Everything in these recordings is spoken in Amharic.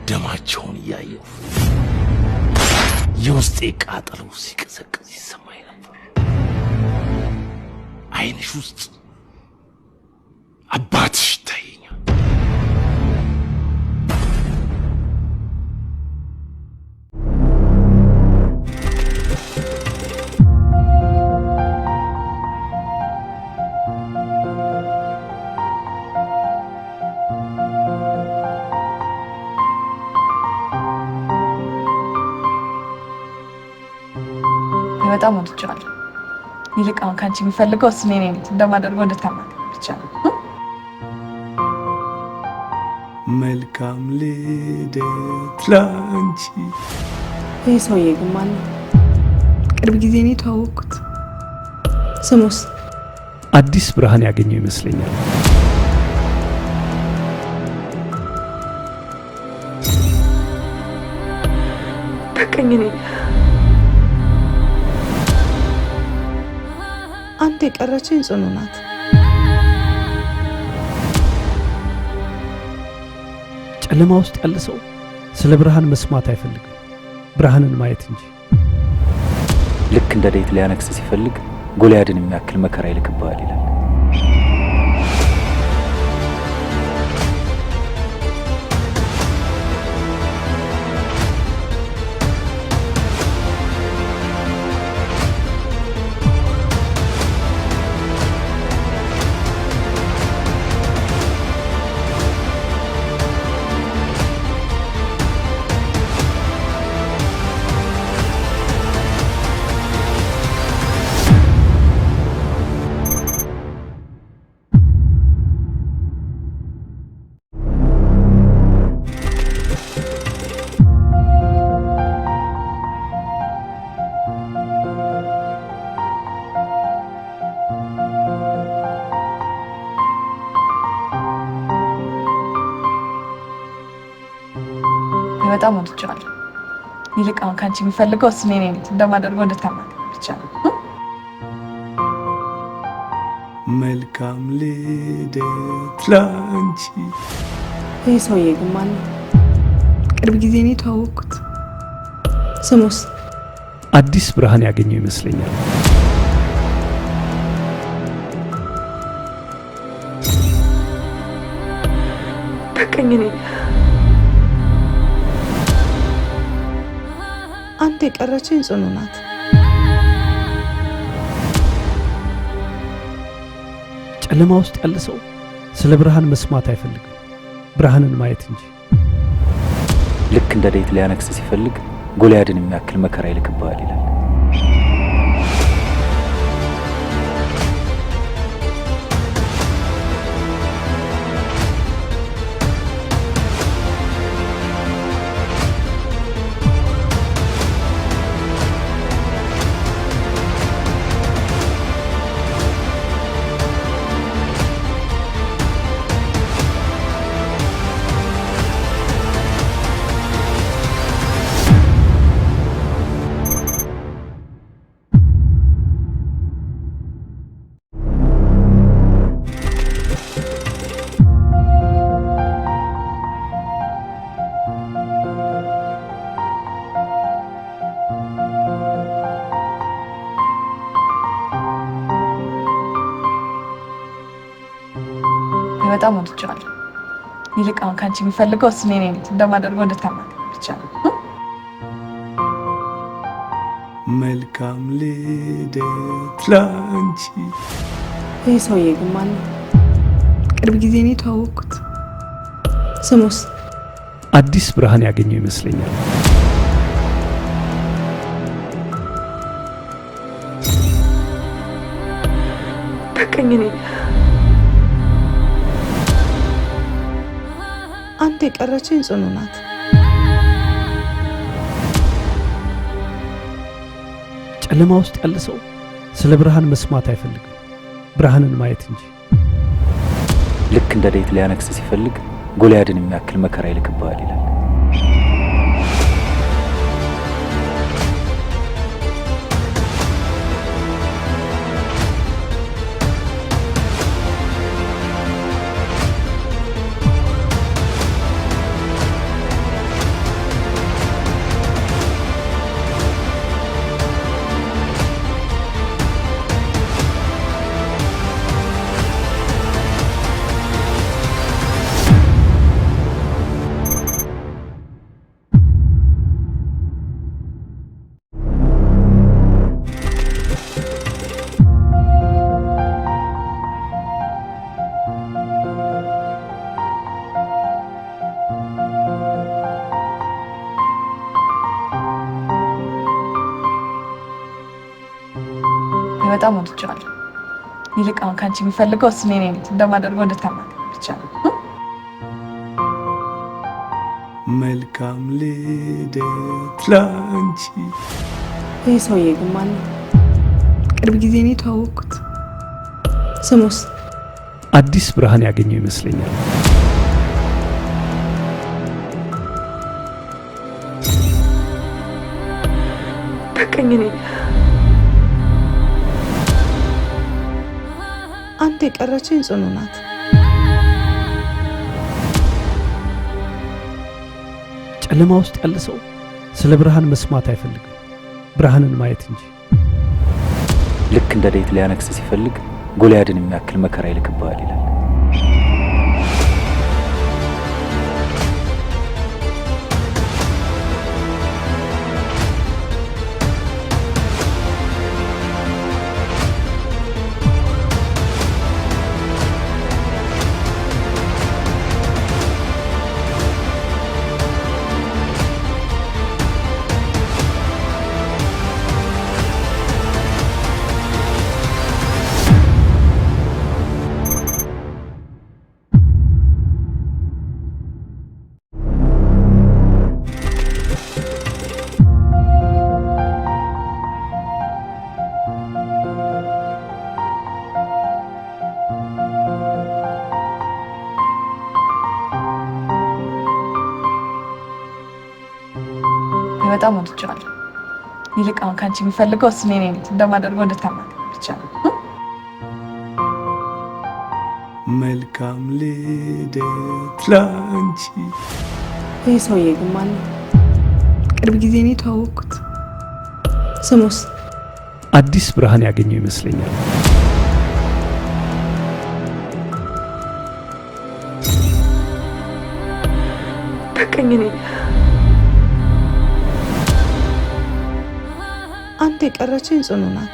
ደማቸውን ያየው የውስጤ ቃጠሎ ሲቀዘቅዝ ይሰማኝ ነበር። አይንሽ ውስጥ አባትሽ ታየኛል። በጣም ወድቻለሁ። ይልቅ አሁን ካንቺ የሚፈልገው እኔ ነኝ እንደማደርገው እንድታማኝ ብቻ ነው። መልካም ልደት ላንቺ። ይህ ሰውዬ ግን ማን ነው? ቅርብ ጊዜ ነው የተዋወቅኩት። ስሙስ? አዲስ ብርሃን ያገኘው ይመስለኛል። በቀኝ ነኝ። አንተ የቀረችኝ ጽኑ ናት። ጨለማ ውስጥ ያለ ሰው ስለ ብርሃን መስማት አይፈልግም፣ ብርሃንን ማየት እንጂ። ልክ እንደ ዳዊት ሊያነግስ ሲፈልግ ጎልያድን የሚያክል መከራ ይልክብሃል ይላል። በጣም ወድቻለሁ። ይልቅ አሁን ካንቺ የሚፈልገው እኔ ነኝ እንደማደርገው እንድታማኝ ብቻ ነው። መልካም ልደት ላንቺ። ይህ ሰውዬ ግን ማን ነው? ቅርብ ጊዜ ነው የተዋወቅኩት። ስሙስ? አዲስ ብርሃን ያገኘው ይመስለኛል። በቀኝ ነኝ። አንተ የቀረችኝ ጽኑ ናት። ጨለማ ውስጥ ያለ ሰው ስለ ብርሃን መስማት አይፈልግም፣ ብርሃንን ማየት እንጂ። ልክ እንደ ዳዊት ሊያነግስ ሲፈልግ ጎልያድን የሚያክል መከራ ይልክብሃል ይላል። በጣም ወድቻለሁ። ይልቅ አሁን ካንቺ የሚፈልገው እኔ ነኝ እንደማደርገው እንድታማኝ ብቻ ነው። መልካም ልደት ላንቺ። ይህ ሰውዬ ግን ማን ነው? ቅርብ ጊዜ ነው የተዋወቅኩት። ስሙስ? አዲስ ብርሃን ያገኘው ይመስለኛል። በቀኝ ነኝ። አንተ የቀረችኝ ጽኑ ናት። ጨለማ ውስጥ ያለ ሰው ስለ ብርሃን መስማት አይፈልግም፣ ብርሃንን ማየት እንጂ። ልክ እንደ ዳዊት ሊያነግስ ሲፈልግ ጎልያድን የሚያክል መከራ ይልክብሃል ይላል። በጣም ወድጃለሁ። ይልቅ አሁን ካንቺ የሚፈልገው እሱ እኔ ነኝ እንደማደርገው እንድታማኝ ብቻ ነው። መልካም ልደት ላንቺ። ይህ ሰውዬ ግን ማን ነው? ቅርብ ጊዜ ነው የተዋወቅኩት። ስሙስ? አዲስ ብርሃን ያገኘው ይመስለኛል። በቀኝ ነኝ። አንተ የቀረችኝ ጽኑ ናት። ጨለማ ውስጥ ያለ ሰው ስለ ብርሃን መስማት አይፈልግም፣ ብርሃንን ማየት እንጂ። ልክ እንደ ዳዊት ሊያነግስ ሲፈልግ ጎልያድን የሚያክል መከራ ይልክብሃል ይላል። በጣም ወድጃለሁ። ይልቅ አሁን ካንቺ የሚፈልገው እሱ እኔ ነኝ እንደማደርገው እንድታማኝ ብቻ ነው። መልካም ልደት ላንቺ። ይህ ሰውዬ ግን ማን ነው? ቅርብ ጊዜ ነው የተዋወቅኩት። ስሙስ? አዲስ ብርሃን ያገኘው ይመስለኛል። በቀኝ ነኝ። አንተ የቀረችኝ ጽኑ ናት።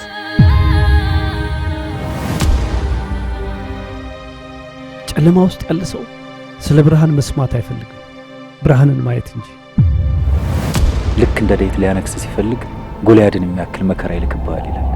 ጨለማ ውስጥ ያለ ሰው ስለ ብርሃን መስማት አይፈልግም፣ ብርሃንን ማየት እንጂ። ልክ እንደ ዳዊት ሊያነግስ ሲፈልግ ጎልያድን የሚያክል መከራ ይልክብሃል ይላል።